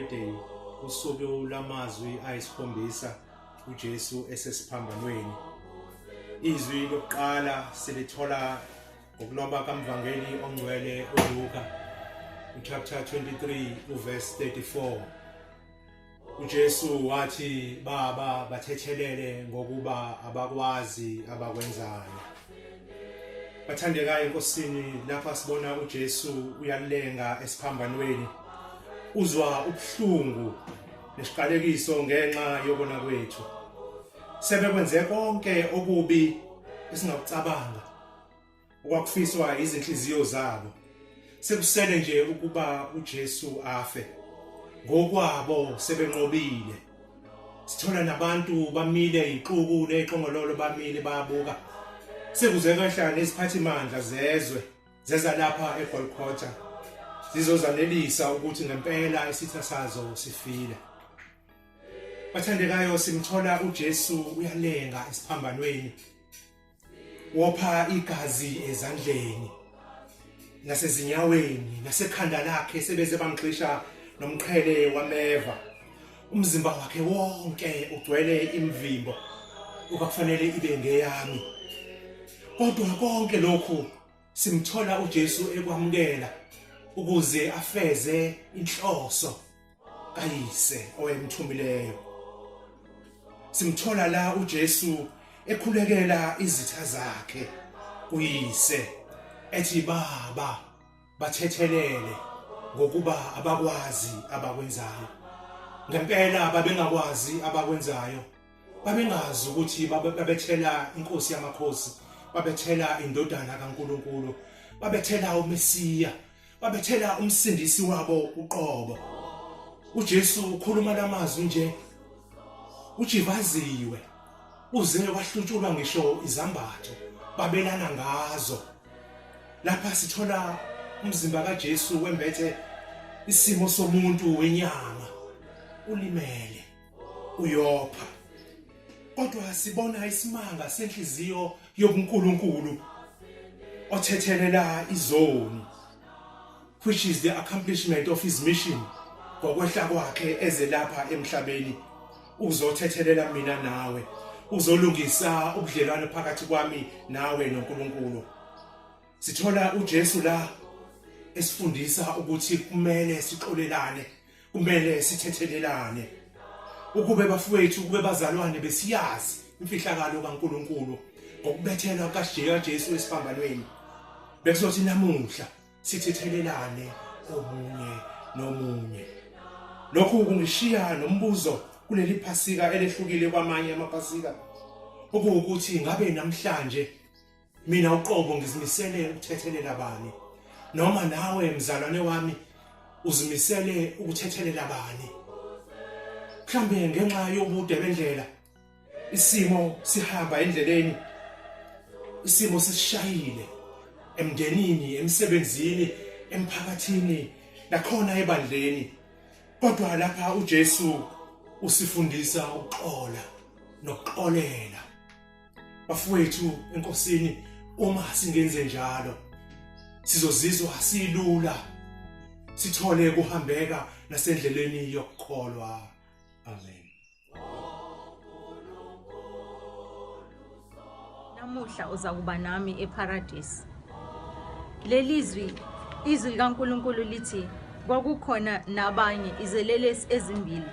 Friday, usuku lamazwi ayisikhombisa uJesu esesiphambanweni. Izwi lokuqala silithola ngokuloba kaMvangeli ongcwele uLuka, chapter 23 verse 34. uJesu wathi Baba bathethelele ngokuba abakwazi abakwenzayo. Bathandekayo enkosini, lapha sibona uJesu uyalenga esiphambanweni, uzwa ubuhlungu nesiqalekiso ngenxa yokona kwethu. Sebekwenze konke okubi esingakucabanga, okwakufiswa izinhliziyo zabo. Sekusele nje ukuba uJesu afe. Ngokwabo sebenqobile. Sithola nabantu bamile iqhubu neqongololo bamile bayabuka. Sekuze kahlala neziphathimandla zezwe zeza lapha eGolgotha, zizozanelisa ukuthi ngempela isitha sazo sifile. Bathandekayo, simthola uJesu uyalenga esiphambanweni, wopha igazi ezandleni nasezinyaweni nasekhanda lakhe, sebeze bamxisha nomqhele wameva. Umzimba wakhe wonke ugcwele imvimbo okufanele ibe ngeyami. Kodwa konke lokhu simthola uJesu ekwamukela ukuze afeze inhloso kayise owemthumileyo. Simthola la uJesu ekhulekela izitha zakhe kuyise, ethi Baba bathethelele ngokuba abakwazi abakwenzayo. Ngempela babengakwazi abakwenzayo, babengazi ukuthi babethela inkosi yamakhosi, babethela indodana kaNkulunkulu, babethela uMesiya, babethela umsindisi wabo uqobo. uJesu ukhuluma lamazwi nje ujivaziwe, uze wahlutshulwa ngisho izambatho babelana ngazo. Lapha sithola umzimba kaJesu wembethe isimo somuntu wenyama, ulimele, uyopha. Kodwa sibona isimanga senhliziyo yobuNkulunkulu othethelela izoni, which is the accomplishment of his mission. Ngokwehla kwakhe eze lapha emhlabeni uzothethelela mina nawe, uzolungisa ubudlelwano phakathi kwami nawe noNkulunkulu. Sithola uJesu la esifundisa ukuthi kumele sixolelane, kumele sithethelelane, ukube bafowethu, kube bazalwane besiyazi imfihlakalo kaNkulunkulu ngokubethelwa kaJesu esiphambanweni. Bekuzothi namuhla sithethelelane omunye nomunye. Lokhu kungishiya nombuzo kuleli Phasika elehlukile kwamanye amaphasika, ukuthi ngabe namhlanje mina uqobo ngizimisele ukuthethelela bani, noma nawe mzalwane wami uzimisele ukuthethelela bani? Mhlambe ngenxa yobude bendlela, isimo sihamba endleleni, isimo sisishayile emndenini, emsebenzini, emphakathini, nakhona ebandleni. Kodwa lapha uJesu usifundisa ukuxola nokuxolela. Bafowethu enkosini, uma singenze njalo sizozizwa silula, sithole kuhambeka nasendleleni yokukholwa. Amen. Namuhla uza kuba nami eparadise. Lelizwi izwi likaNkulunkulu lithi kwakukhona nabanye izelelesi ezimbili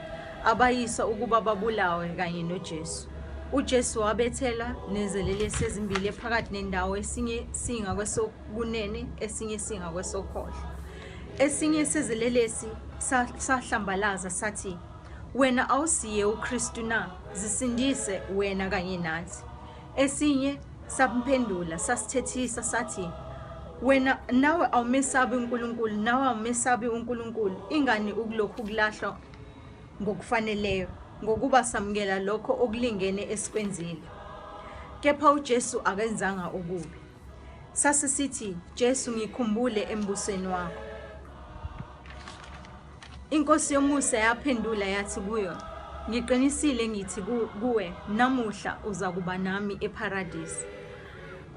abayisa ukuba babulawe kanye noJesu. uJesu wabethela nezelelesi ezimbili phakathi nendawo, esinye singakwesokunene, esinye singakwesokhohlo. Esinye sezelelesi sahlambalaza sathi, wena awusiye uKristu na? Zisindise wena kanye nathi. Esinye samphendula sasithethisa sathi, wena nawe awumesabi uNkulunkulu, nawe awumesabi uNkulunkulu, ingani ukulokhu kulahlwa ngokufaneleyo, ngokuba samukela lokho okulingene esikwenzile? Kepha uJesu akenzanga okubi. Sasisithi, Jesu ngikhumbule embusweni wakho. Inkosi yomusa yaphendula yathi kuyo, ngiqinisile ngithi kuwe, namuhla uza kuba nami eparadise.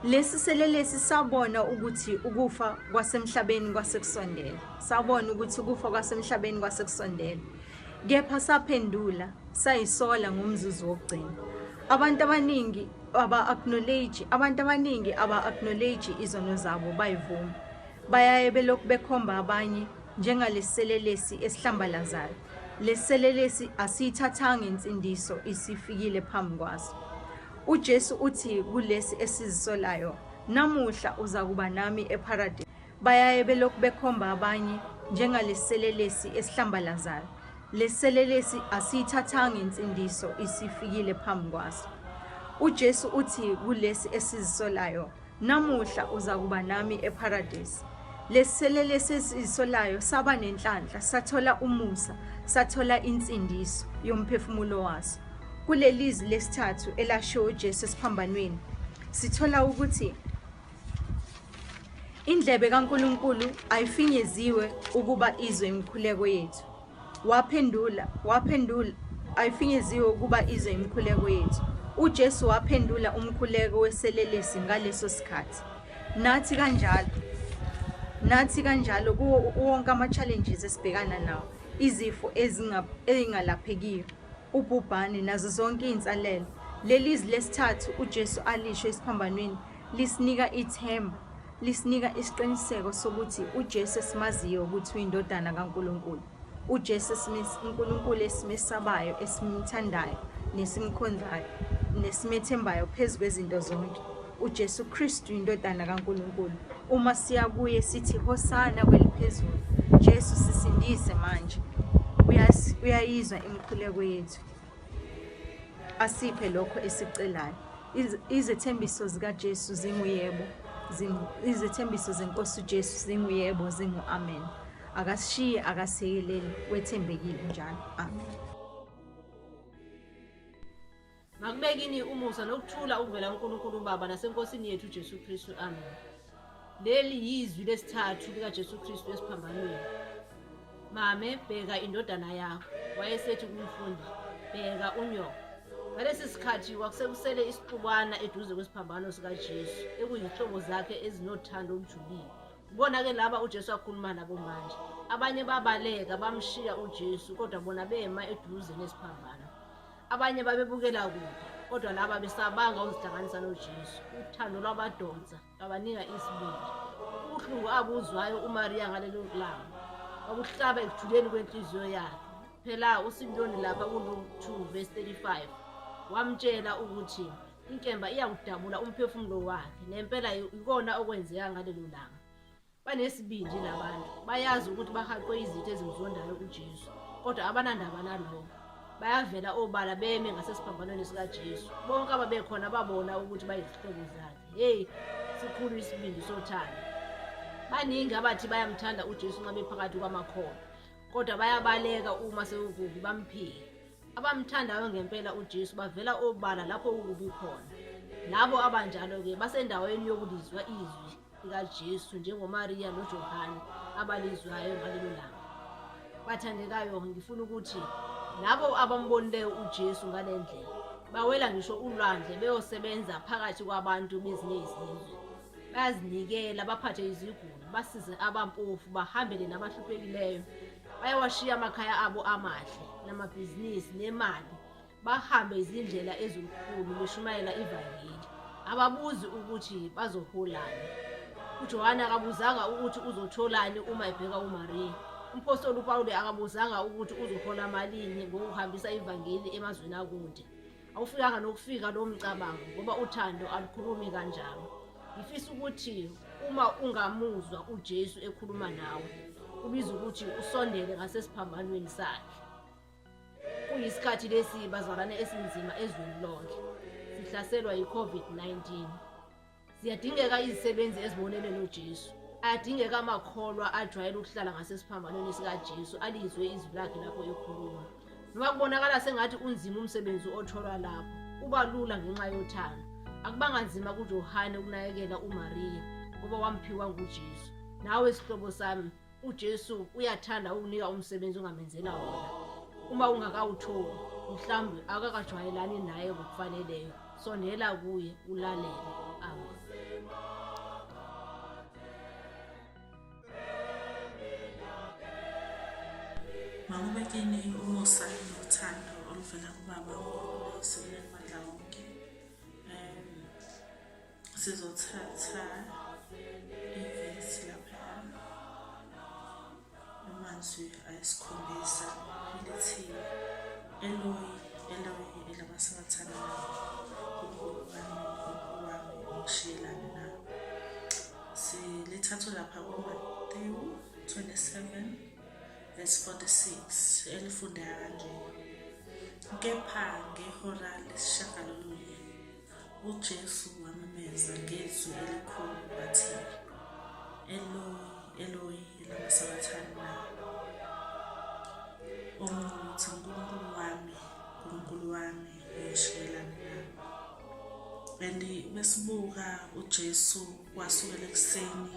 Lesi selelesi sabona ukuthi ukufa kwasemhlabeni kwasekusondela. Sabona ukuthi ukufa kwasemhlabeni kwasekusondela. Kepha saphendula, sayisola ngomzuzu wokugcina. Abantu abaningi aba-acknowledge izono zabo bayivuma. Bayaye belokhu bekhomba abanye njengalesiselelesi esihlambalazayo. Lesiselelesi asiyithathanga insindiso isifikile phambi kwaso. uJesu uthi kulesi esizisolayo, namuhla uza kuba nami eparadise. Bayaye belokhu bekhomba abanye njengalesiselelesi esihlambalazayo. Lesiselelesi asiyithathanga insindiso isifikile phambi kwaso. uJesu uthi kulesi esizisolayo, namuhla uza kuba nami eparadise. Lesiselelesi esizisolayo saba nenhlanhla, sathola umusa, sathola insindiso yomphefumulo waso. Kulelizwi lesithathu elasho uJesu esiphambanweni, sithola ukuthi indlebe kaNkulunkulu ayifinyeziwe ukuba izwe imikhuleko yethu. Waphendula, ayifinyeziwe ukuba izwe imikhuleko yethu. uJesu waphendula umkhuleko weselelesi ngaleso sikhathi. Nathi kanjalo kuwo wonke ama-challenges esibhekana nawo, izifo ezingalaphekiyo, ubhubhane nazo zonke iy'nsalelo. Lelizwi lesithathu uJesu alisho esiphambanweni lisinika ithemba, lisinika isiqiniseko sokuthi uJesu esimaziyo ukuthi uyindodana kaNkulunkulu. uJesu uNkulunkulu esimesabayo, esimthandayo, nesimkhonzayo, nesimethembayo phezu kwezinto zonke. uJesu Kristu indodana kaNkulunkulu. Uma siya kuye sithi hosana kweliphezulu, Jesu sisindise manje. Uyayizwa imikhuleko yethu, asiphe lokho esicelayo. Izethembiso zikaJesu zinguyebo, izethembiso zeNkosi uJesu zinguyebo, zingu-amen. Akasishiye, akasiyekeleli, wethembekile njalo. Amen. Makubekini umusa nokuthula ukuvela kuNkulunkulu uBaba naseNkosini yethu uJesu Kristu. Amen. Leli yizwi lesithathu likaJesu Kristu esiphambanweni. Mame, bheka indodana yakho. Wayesethi kumfundi, bheka unyoko. Ngalesi sikhathi kwakusekusele isixubwana eduze kwesiphambano sikaJesu, ekuyihlobo zakhe ezinothando olujulile. Ubona-ke laba uJesu akhuluma nabo manje. Abanye babaleka bamshiya uJesu, kodwa bona bema eduze nesiphambano. Abanye babebukela kude, kodwa laba besabanga uzihlanganisa noJesu. Uthando lwabadonsa lwabanika isibindi. Ubuhlungu abuzwayo uMaria ngalelo langa wabuhlaba ekujuleni kwenhliziyo yakhe. Phela uSimyoni lapha ku-2 verse 35 wamtshela ukuthi inkemba iyakudabula umphefumulo wakhe, nempela ikona okwenzeka ngalelo langa. Banesibindi labantu, bayazi ukuthi bahaqwe izitho ezimzondayo uJesu, kodwa abanandaba nalokho. Bayavela obala beme ngasesiphambano sikaJesu. Bonke ababekhona babona ukuthi bayizihlobo zakhe. Hey, sikhulu isibindi sothando. Baningi abathi bayamthanda uJesu nxa bephakathi kwamakholwa, kodwa bayabaleka uma sekukubi bamphike. Abamthandayo ngempela uJesu bavela obala lapho ukubi khona. Labo abanjalo-ke basendaweni yokulizwa izwi likaJesu njengoMaria noJohane abalizwayo ngalelo langa. Bathandekayo, ngifuna ukuthi labo abambonileyo uJesu ngale ndlela bawela ngisho ulwandle beyosebenza phakathi kwabantu bezinye izizwe. Bayazinikela, baphathe iziguli, basize abampofu, bahambele nabahluphekile. Bayawashiya amakhaya abo amahle namabhizinisi nemali, bahambe izindlela ezinkulu beshumayela ivangeli. Ababuzi ukuthi bazoholani. uJohane akabuzanga ukuthi uzotholani uma ebheka uMaria. Umpostoli uPawulu akabuzanga ukuthi uzohola malini ngokuhambisa ivangeli emazweni akude. Awufikanga nokufika lo mcabango ngoba uthando alukhulumi kanjalo. Ngifisa ukuthi uma ungamuzwa uJesu ekhuluma nawe, ubiza ukuthi usondele ngasesiphambanweni sakhe. Kuyisikhathi lesi bazalwane esinzima ezweni lonke, sihlaselwa yiCOVID-19. Ziyadingeka izisebenzi ezibonene noJesu. Ayadingeka amakholwa ajwayele ukuhlala ngasesiphambanweni sikaJesu, alizwe izwi lakhe lapho ekhuluma. Noma kubonakala sengathi unzima umsebenzi otholwa lapho, uba lula ngenxa yothando. Akubanga nzima kuJohane ukunakekela uMaria ngoba wamphiwa nguJesu. Nawe isihlobo sami, uJesu uyathanda ukunika umsebenzi ongamenzela wona. Uma ungakawutholi, mhlawumbe akakajwayelani naye ngokufaneleyo, sondela kuye ulalele. Amen. Makube kini umusa nothando oluvela kuBaba uNkulunkulu amandla wonke. Sizothatha ivesi lapha amazwi ayisikhombisa elithi Eloi, Eloi elamasabathana uNkulunkulu wami ungishiyelani na. Silithathwa lapha kuMateyu 27 verse 46 elifundeka kanje. Kepha ngehora lesishagalolunye uJesu wamemeza ngezwi elikhulu wathi, Eloi, Eloi lama sabathani. Omuthi Nkulunkulu wami ungishiyelani na. And besibuka uJesu wasukela ekuseni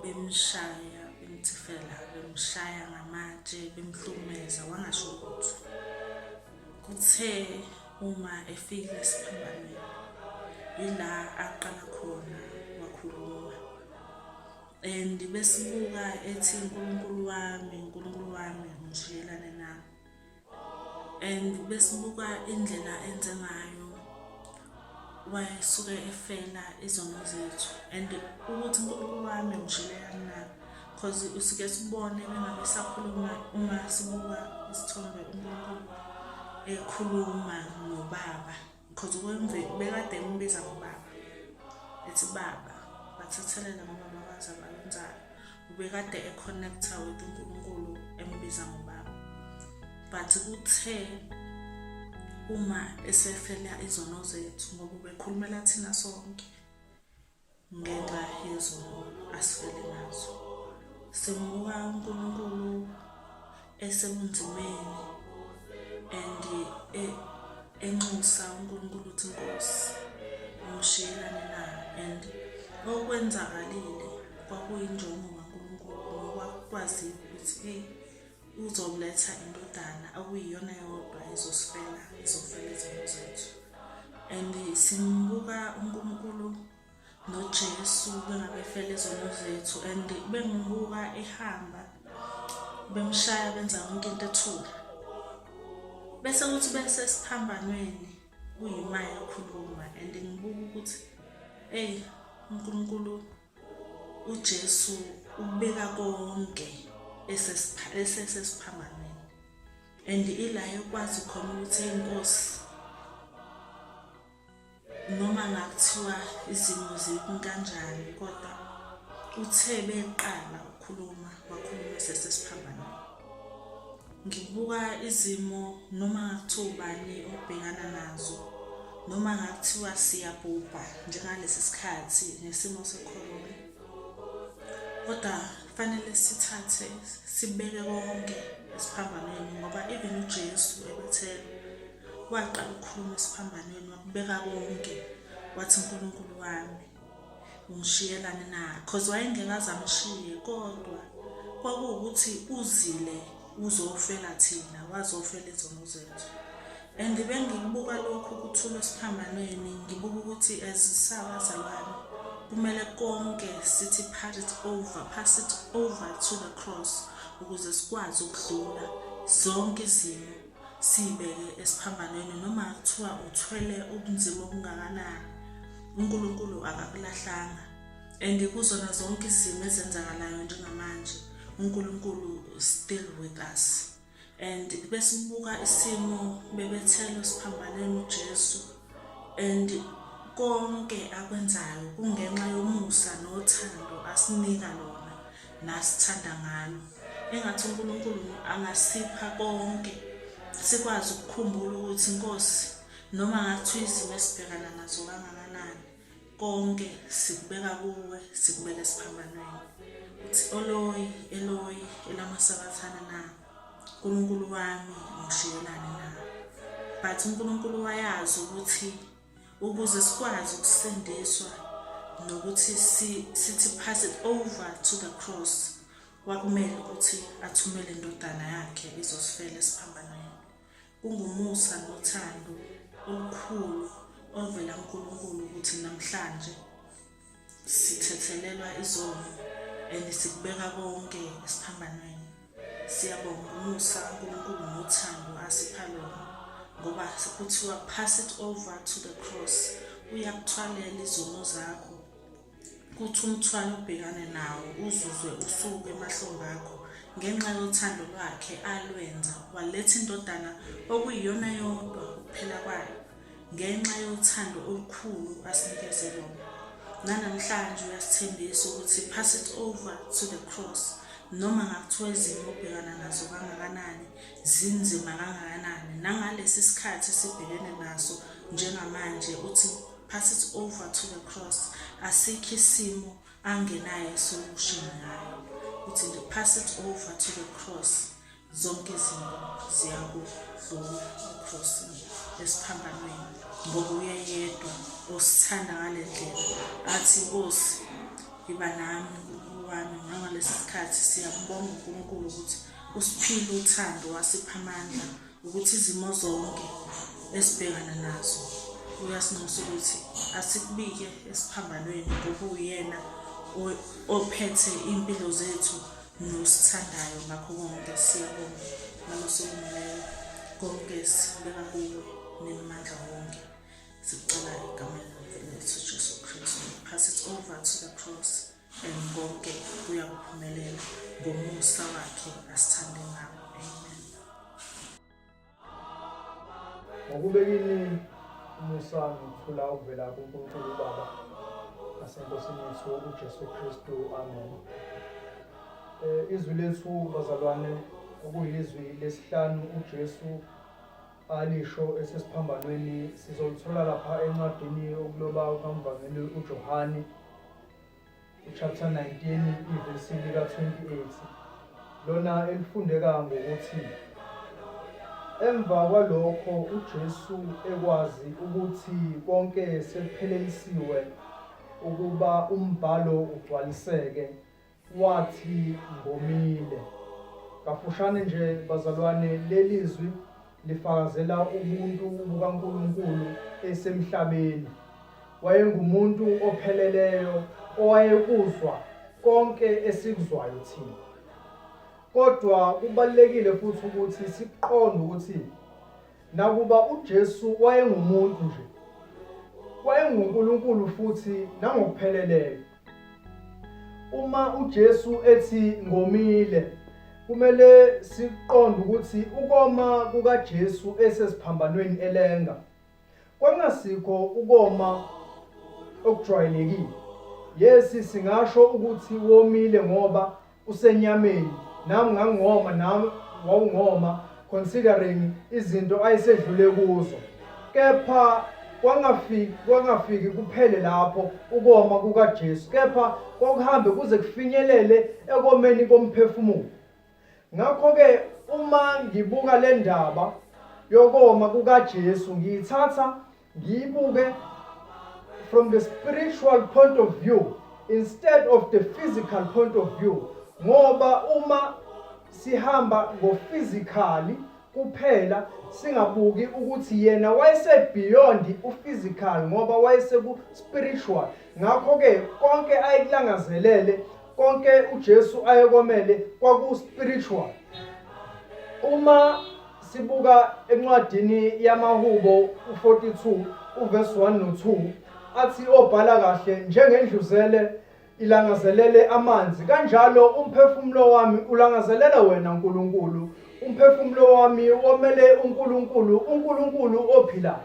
bemshaya bemthifela bemshaya ngamatshe bemhlumeza wangasho lutho. Kuthe uma efika esiphambanweni ila aqala khona wakhuluma. And besibuka ethi Nkulunkulu wami ungishiyelani na. And besibuka indlela enze ngayo wayesuke efela izono zethu. And ukuthi Nkulunkulu wami ungishiyelani na because usike sibone bengabe sakhuluma uma sibuka isithombe uNkulunkulu ekhuluma noBaba because bekade embiza ngoBaba ethi Baba bathathelela ngoba bawazi abayenzayo. Ubekade econnecta with uNkulunkulu embiza ngoBaba. But kuthe uma esefela izono zethu ngoba bekhulumela thina sonke ngenxa yezono asifele nazo. Simbuka uNkulunkulu esebunzimeni and enxusa uNkulunkulu uthi Nkosi ungishiyelani na. And okwenzakalile kwakuyinjongo kaNkulunkulu ngoba kwazi ukuthi uzoletha indodana okuyiyona yodwa izofela izono zethu. And simbuka uNkulunkulu noJesu bengabefela izono zethu and bengibuka ehamba bemshaya benza yonke into ethula. Bese kuthi bese siphambanweni kuyimaya ekhuluma and ngibuka ukuthi uNkulunkulu uJesu ubeka konke esesiphambanweni. And ila ekwazi khona ukuthi inkosi noma ngakuthiwa izimo zikanjani kodwa uthe beqala ukukhuluma wakhuluma sesiphambanweni. Ngibuka izimo noma ngakuthiwa ubani obhekana nazo noma ngakuthiwa siyabhubha njengalesi sikhathi nesimo secorona. Kodwa fanele sithathe sibeke konke esiphambanweni ngoba even uJesu ebethela waqala ukukhuluma esiphambanweni wakubeka konke wathi Nkulunkulu wami ungishiyelani na because wayengekaze amshiye kodwa kwakuwukuthi uzile uzofela thina wazofela izono zethu. And bengibuka lokhu kuthula esiphambanweni ngibuka ukuthi ezisabazalwane kumele konke sithi pass it over to the cross ukuze sikwazi ukudlula zonke izimo sibeke esiphambanweni noma kuthiwa uthwele ubunzima obungakanani uNkulunkulu akakulahlanga. And kuzona zonke izimo ezenzakalayo njengamanje uNkulunkulu still with us. And besibuka isimo bebethelo siphambanweni uJesu and konke akwenzayo kungenxa yomusa nothando asinika lona nasithanda ngalo. Engathi uNkulunkulu angasipha konke sikwazi ukukhumbula ukuthi Nkosi noma ngathiwa izimo esibhekana nazo kangakanani konke sikubeka kuwe sikubeka esiphambanweni. Uthi Eloi, Eloi elamasabathana na. Nkulunkulu wami ungishiyelani na. But uNkulunkulu wayazi ukuthi ukuze sikwazi ukusindiswa nokuthi sithi pass it over to the cross wakumele ukuthi athumele indodana yakhe izosifela esiphambanweni. Kungumusa nothando olukhulu ovela kuNkulunkulu ukuthi namhlanje sithethelelwa izono and sikubeka konke esiphambanweni. Siyabonga umusa uNkulunkulu nothando asipha lona ngoba kuthiwa pass it over to the cross. Uyakuthwalela izono zakho. Kuthi umthwalo ubhekane nawo uzuzwe usuke emahlombe akho ngenxa yothando lwakhe alwenza waletha indodana okuyiyona yodwa ukuphela kwayo ngenxa yothando olukhulu asinikeze lona. Namhlanje uyasithembisa ukuthi pass it over to the cross. Noma ngakuthiwa izimo obhekana nazo kangakanani, zinzima kangakanani, nangalesi sikhathi sibhekene naso njengamanje uthi pass it over to the cross. Asikho isimo angenayo solution ngayo. Uthi pass it over to the cross. Zonke izinto ziyakudlula ecrossini esiphambanweni ngoba uyedwa osithanda ngalendlela athi Nkosi iba nami wami ngalesi sikhathi. Siyabonga uNkulunkulu ukuthi usiphile uthando wasipha amandla ukuthi izimo zonke esibhekana nazo uyasinxusa ukuthi asikubike esiphambanweni ngoba uyena ophethe impilo zethu nosithandayo ngakho konke. Siyabonga namasokumileyo konke sibeka kuwe nemandla wonke. Sicela egameni lethu Jesu Kristu. Pass it over to the cross and konke kuyakuphumelela ngomusa wakhe asithande ngawo. Amen. Ngokubekini umusa ngithula uvela kuNkulunkulu uBaba naseNkosini yethu uJesu Kristu. Amen. Izwi lethu bazalwane okuyizwi lesihlanu uJesu alisho esesiphambanweni sizolithola lapha encwadini okuloba ukamvangeli uJohane chapter 19 ivesi lika 28 lona elifundeka ngokuthi emva kwalokho uJesu ekwazi ukuthi konke sekuphelelisiwe ukuba umbhalo ugcwaliseke wathi ngomile. Kafushane nje bazalwane lelizwi lifakazela ubuntu bukaNkulunkulu esemhlabeni. Wayengumuntu opheleleyo owayekuzwa konke esikuzwayo thina. Kodwa kubalekile futhi ukuthi siqonde ukuthi nakuba uJesu wayengumuntu nje, wayenguNkulunkulu futhi nangokupheleleyo. Uma uJesu ethi ngomile, kumele siqonde ukuthi ukoma kukaJesu esesiphambanweni elenga kwangasikho ukoma okujwayelekile. Yesi singasho ukuthi womile ngoba usenyameni, nami ngangoma nami wawungoma considering izinto ayisedlule kuzo. Kepha kwangafiki kuphele lapho ukoma kukaJesu, kepha kwakuhambe kuze kufinyelele ekomeni komphefumulo. Ngakho-ke uma ngibuka le ndaba yokoma kukaJesu ngiyithatha ngiyibuke from the spiritual point of view instead of the physical point of view, ngoba uma sihamba ngo-physically kuphela singabuki ukuthi yena wayese beyond u-physical ngoba wayese ku-spiritual. Ngakho-ke konke ayekulangazelele, konke uJesu ayekomele kwaku-spiritual. Uma sibuka encwadini yamaHubo u-42 uvesi 1 no-2 athi obhala kahle, njengendluzele ilangazelele amanzi, kanjalo umphefumulo wami ulangazelela wena Nkulunkulu. Umphefumulo wami womele uNkulunkulu ophilayo.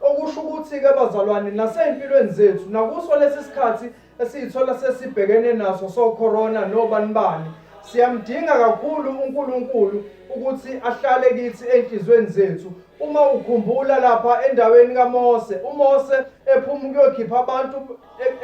Okusho ukuthi-ke bazalwane, nasey'mpilweni zethu nakuso lesi sikhathi esiyithola sesibhekene naso so-corona nobani, siyamdinga kakhulu uNkulunkulu ukuthi ahlale kithi enhlizweni zethu. Uma ukhumbula lapha endaweni kaMose, uMose ephuma ukuyokhipha abantu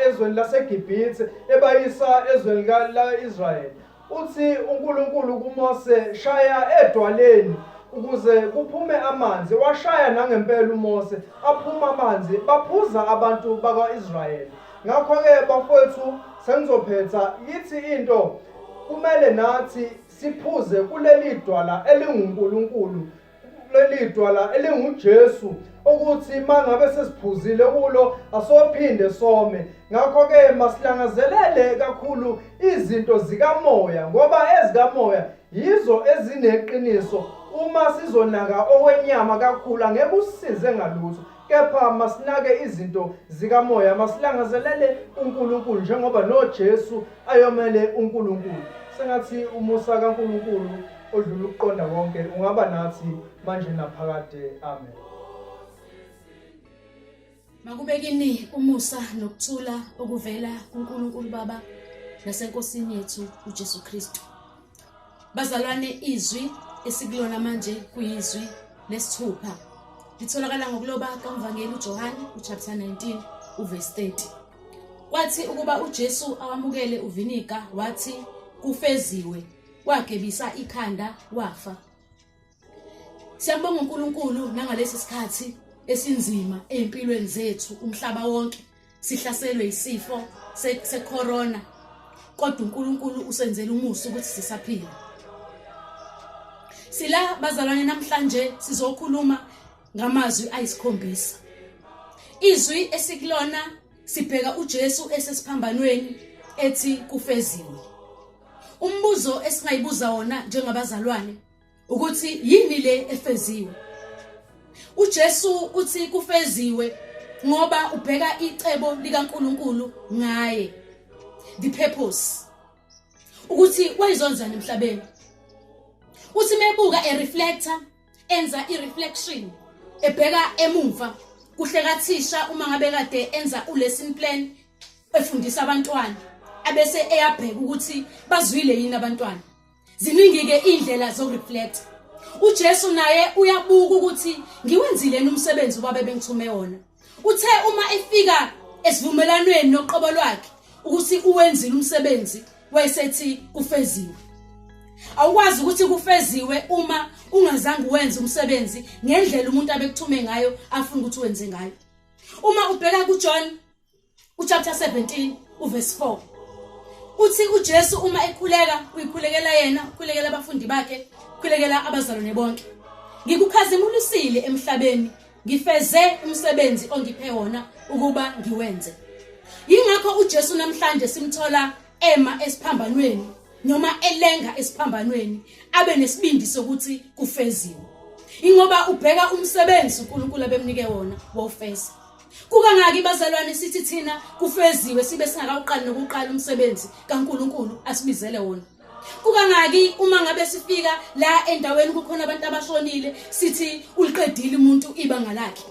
ezweni laseGibhithe ebayisa ezweni la-Israyeli, uthi uNkulunkulu kuMose, shaya edwaleni ukuze kuphume amanzi. Washaya nangempela uMose, aphuma amanzi, baphuza abantu bakwa-Israyeli. Ngakho-ke bafowethu, sengizophetha yithi into kumele nathi siphuze kuleli dwala elinguNkulunkulu, leli dwala elinguJesu, ukuthi mangabe sesiphuzile kulo asophinde some. Ngakho-ke masilangazelele kakhulu izinto zikamoya, ngoba ezikamoya yizo ezineqiniso. Uma sizonaka okwenyama kakhulu angeke usisize ngalutho, kepha masinake izinto zikamoya, masilangazelele uNkulunkulu njengoba noJesu ayomele uNkulunkulu. Sengathi umusa kaNkulunkulu odlula ukuqonda konke ungaba nathi manje naphakade. Amen. Makube kini umusa nokuthula okuvela kuNkulunkulu Baba naseNkosini yethu uJesu Kristu. Bazalwane, izwi esikulona manje kuyizwi lesithupha. Litholakala ngokuloba kaMvangeli uJohane uchapter 19 uverse 30. Kwathi ukuba uJesu awamukele uvinika wathi kufeziwe, wagebisa ikhanda wafa. Siyabonga uNkulunkulu nangalesi sikhathi esinzima empilweni zethu, umhlaba wonke sihlaselwe isifo secorona, kodwa uNkulunkulu usenzele umusa ukuthi sisaphila. Sila bazalwane, namhlanje sizokhuluma ngamazwi ayisikhombisa. Izwi esikulona sibheka uJesu esesiphambanweni ethi kufeziwe. Umbuzo esingayibuza wona njengabazalwane ukuthi yini le efeziwe? uJesu uthi kufeziwe ngoba ubheka icebo likaNkulunkulu ngaye, the purpose, ukuthi wayizonzana emhlabeni. Uthi mebuka reflector enza reflection ebheka emuva, kuhlekathisha uma ngabe kade enza lesson plan efundisa abantwana abese eyabheka ukuthi bazwile yini abantwana. Ziningi ke indlela zo-reflect. uJesu naye uyabuka ukuthi ngiwenzile umsebenzi wabe bengithume wona. Uthe uma efika esivumelanweni noqobo lwakhe ukuthi uwenzile umsebenzi, wayesethi kufeziwe. Awukwazi ukuthi kufeziwe uma ungazange uwenze umsebenzi ngendlela umuntu abekuthume ngayo afuna ukuthi uwenze ngayo. Uma ubheka kuJohn uchapter 17 uverse 4, uthi uJesu uma ekhuleka uyikhulekela yena, ukhulekela abafundi bakhe, ukhulekela abazalwane bonke. Ngikukhazimulisile emhlabeni, ngifeze umsebenzi ongiphe wona ukuba ngiwenze. Yingakho uJesu namhlanje simthola ema esiphambanweni noma elenga esiphambanweni abe nesibindi sokuthi kufeziwe. Ingoba ubheka umsebenzi uNkulunkulu abemnike wona wofeza. Kukangaki bazalwane sithi thina kufeziwe sibe singakaqali nokuqala umsebenzi kaNkulunkulu asibizele wona? Kukangaki uma ngabe sifika la endaweni kukhona abantu abashonile sithi uliqedile umuntu ibanga lakhe,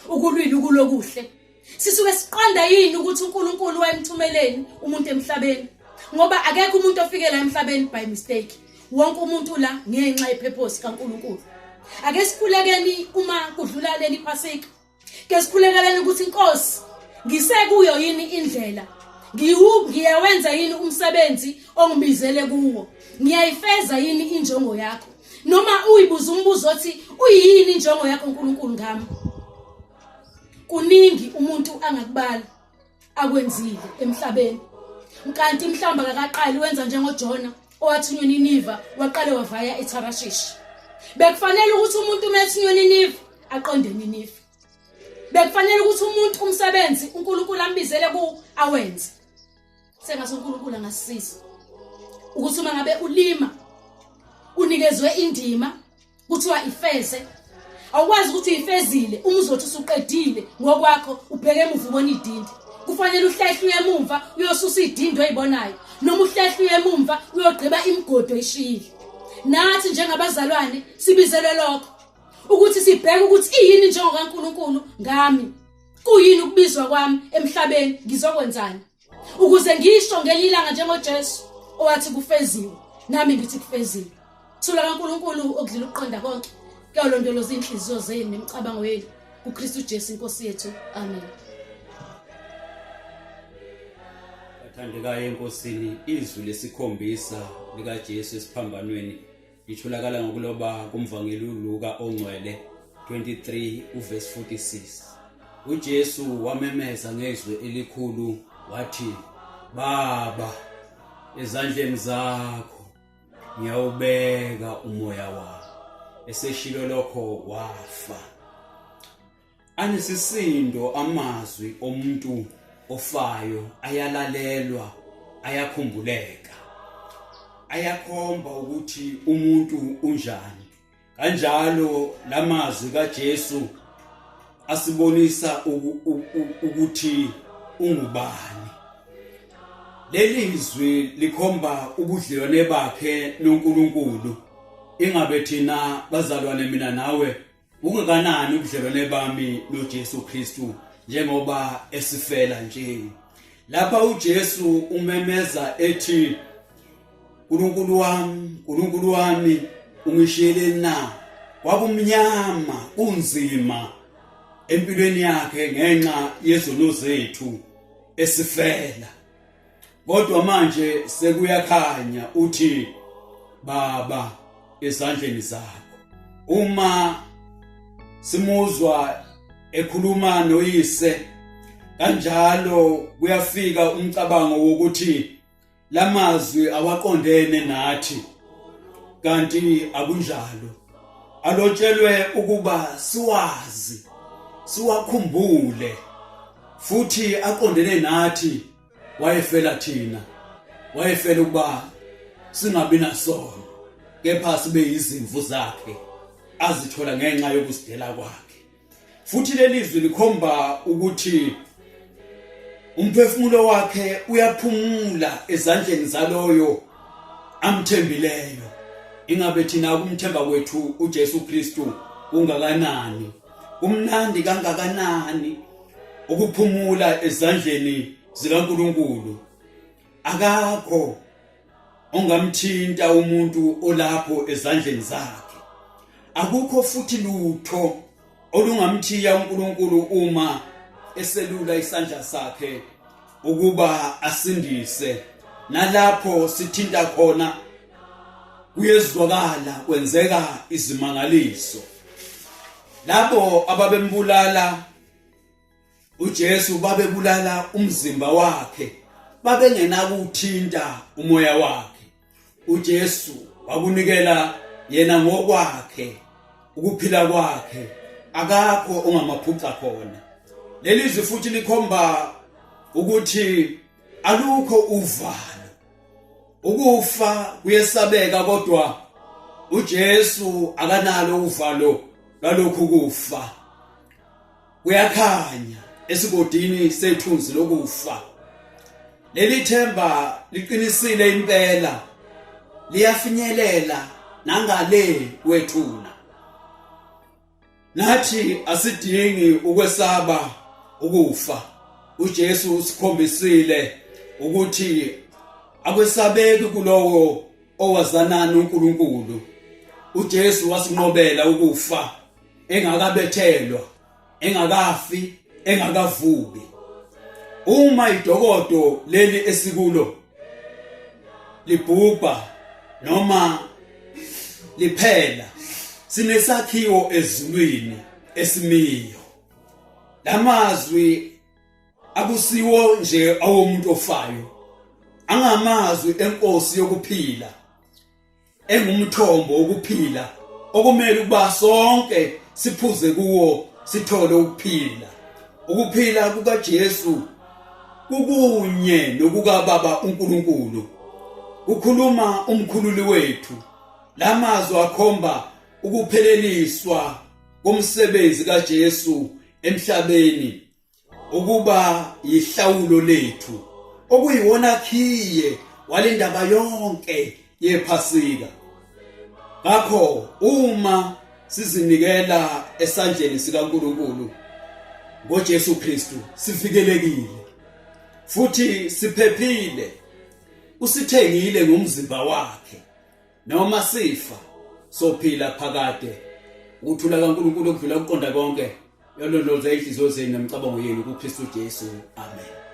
ukulwila ukulokuhle? Sisuke siqonda yini ukuthi uNkulunkulu wayemthumeleni umuntu emhlabeni? Ngoba akekho umuntu ofike la emhlabeni by mistake. Wonke umuntu la ngenxa yepurpose kaNkulunkulu. Ake sikhulekeni uma kudlula leli Pasika, ke sikhulekeleni ukuthi Inkosi ngisekuyo yini indlela, ngiyawenza yini umsebenzi ongibizele kuwo, ngiyayifeza yini injongo yakho? Noma uyibuza umbuzo othi uyini injongo yakho uNkulunkulu ngami? Kuningi umuntu angakubala akwenzile emhlabeni, kanti mhlamba akaqali wenza njengoJona owathunywa eNiniva waqale wavaya eTharshishi. Bekufanele ukuthi umuntu methunywa eNiniva aqonde eNiniva. Bekufanele ukuthi umuntu umsebenzi uNkulunkulu ambizele ku awenze. Sengathi uNkulunkulu angasisiza ukuthi uma ngabe ulima unikezwe indima kuthiwa ifeze, awukwazi ukuthi uyifezile uma uzothi usuqedile ngokwakho ubheke emuva ubona idindi. Kufanele uhlehle emumva uyosusa idindi oyibonayo, noma uhlehle emumva uyogqiba imigodo eshile. Nathi njengabazalwane sibizelwe lokho ukuthi sibheke ukuthi iyini injongo kaNkulunkulu ngami, kuyini ukubizwa kwami emhlabeni, ngizokwenzani ukuze ngisho ngelilanga njengoJesu owathi kufeziwe, nami ngithi kufeziwe. Thula kaNkulunkulu okudlula ukuqonda konke, kuyolondoloza inhliziyo zenu nemicabango yenu kuKristu Jesu Inkosi yethu. Amen. Thandekayo enkosini, izwi lesikhombisa likaJesu esiphambanweni litholakala ngokuloba kuMvangeli uLuka ongcwele 23 uverse 46. uJesu wamemeza ngezwi elikhulu wathi, Baba, ezandleni zakho ngiyawubeka umoya wami. Eseshilo lokho wafa. Anesisindo amazwi omuntu ofayo, ayalalelwa, ayakhumbuleka. ayakhomba ukuthi umuntu unjani. Kanjalo lamazwi kaJesu asibonisa ukuthi ungubani. Lelizwi likhomba ubudlelwane bakhe noNkulunkulu. Ingabe thina bazalwane mina nawe ungakanani ubudlelwane bami noJesu Kristu njengoba esifela nje. Lapha uJesu umemeza ethi Nkulunkulu wami ungishiyele na? Kwakumnyama kunzima empilweni yakhe ngenxa yezono zethu esifela. Kodwa manje sekuyakhanya uthi Baba esandleni zakho. Uma simuzwa ekhuluma noyise kanjalo kuyafika umcabango wokuthi lamazwi awaqondene nathi, kanti akunjalo. Alotshelwe ukuba siwazi, siwakhumbule, futhi aqondene nathi. Wayefela thina, wayefela ukuba singabi nasono, kepha sibe izimvu zakhe azithola ngenxa yokusidela kwakhe. Futhi lelizwi likhomba ukuthi umphefumulo wakhe uyaphumula ezandleni zaloyo amthembileyo. Ingabe thina ukumthemba kwethu uJesu Kristu ungakanani, umnandi kangakanani ukuphumula ezandleni zikaNkulunkulu. Akakho ongamthinta umuntu olapho ezandleni zakhe. Akukho futhi lutho olungamthiya uNkulunkulu uma eselula isandla sakhe ukuba asindise. Nalapho sithinta khona kuyezwakala kwenzeka izimangaliso. Labo ababembulala uJesu babebulala umzimba wakhe, babengenako ukuthinta umoya wakhe. uJesu wakunikela yena ngokwakhe, ukuphila kwakhe, akakho ongamaphutsa khona. Lelizwi futhi likhomba ukuthi alukho uvalo. Ukufa kuyesabeka, kodwa uJesu akanalo uvalo lalokhu kufa. Kuyakhanya esigodini sethunzi lokufa. Leli themba liqinisile impela, liyafinyelela nangale kwethuna. Nathi asidingi ukwesaba ukufa. uJesu usikhombisile ukuthi akwesabeki kulowo owazana noNkulunkulu. uJesu wasinqobela ukufa engakabethelwa, engakafi, engakavuki. Uma idokodo leli esikulo libhubha noma liphela, sinesakhiwo ezulwini esimiyo. Lamazwi akusiwo nje awomuntu ofayo, angamazwi enkosi yokuphila, engumthombo wokuphila okumele ukuba sonke siphuze kuwo sithole ukuphila. Ukuphila kukaJesu kukunye nokukaBaba uNkulunkulu. Ukhuluma umkhululi wethu. Lamazwi akhomba ukupheleliswa komsebenzi kaJesu emhlabeni, ukuba yihlawulo lethu, okuyiwona khiye walendaba yonke yephasika. Ngakho uma sizinikela esandleni sikaNkulunkulu ngoJesu Kristu, sivikelekile futhi siphephile. Usithengile ngomzimba wakhe. Noma sifa sophila phakade. Ukuthula kaNkulunkulu okudlula ukuqonda konke yalondoloza inhliziyo zenu nemicabango yenu kuKristu Jesu. Amen.